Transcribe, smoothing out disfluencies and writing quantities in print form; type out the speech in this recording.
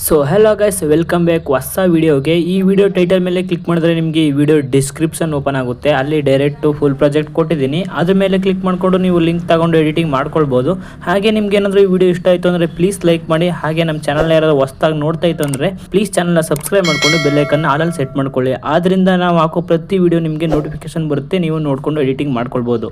So hello guys, welcome back ಹೊಸ ವಿಡಿಯೋಗೆ. ಈ ವಿಡಿಯೋ ಟೈಟಲ್ ಮೇಲೆ ಕ್ಲಿಕ್ ಮಾಡಿದ್ರೆ ನಿಮಗೆ ಈ ವಿಡಿಯೋ ಡಿಸ್ಕ್ರಿಪ್ಷನ್ ಓಪನ್ ಆಗುತ್ತೆ. ಅಲ್ಲಿ ಡೈರೆಕ್ಟ್ ಫುಲ್ ಪ್ರಾಜೆಕ್ಟ್ ಕೊಟ್ಟಿದ್ದೀನಿ. ಅದ್ರ ಮೇಲೆ ಕ್ಲಿಕ್ ಮಾಡಿಕೊಂಡು ನೀವು ಲಿಂಕ್ ತಗೊಂಡು ಎಡಿಟಿಂಗ್ ಮಾಡ್ಕೊಳ್ಬೋದು. ಹಾಗೆ ನಿಮ್ಗೆ ಏನಾದರೂ ಈ ವಿಡಿಯೋ ಇಷ್ಟ ಆಯಿತು ಅಂದರೆ ಪ್ಲೀಸ್ ಲೈಕ್ ಮಾಡಿ. ಹಾಗೆ ನಮ್ಮ ಚಾನಲ್ ಯಾರಾದರೂ ಹೊಸದಾಗಿ ನೋಡ್ತಾ ಇತ್ತು ಅಂದರೆ ಪ್ಲೀಸ್ ಚಾನಲ್ನ ಸಬ್ಸ್ಕ್ರೈಬ್ ಮಾಡಿಕೊಂಡು ಬೆಲ್ಲೈಕನ್ನು ಆಲಲ್ಲಿ ಸೆಟ್ ಮಾಡ್ಕೊಳ್ಳಿ. ಆದ್ದರಿಂದ ನಾವು ಹಾಕೋ ಪ್ರತಿ ವಿಡಿಯೋ ನಿಮಗೆ ನೋಟಿಫಿಕೇಶನ್ ಬರುತ್ತೆ, ನೀವು ನೋಡಿಕೊಂಡು ಎಡಿಟಿಂಗ್ ಮಾಡ್ಕೊಳ್ಬೋದು.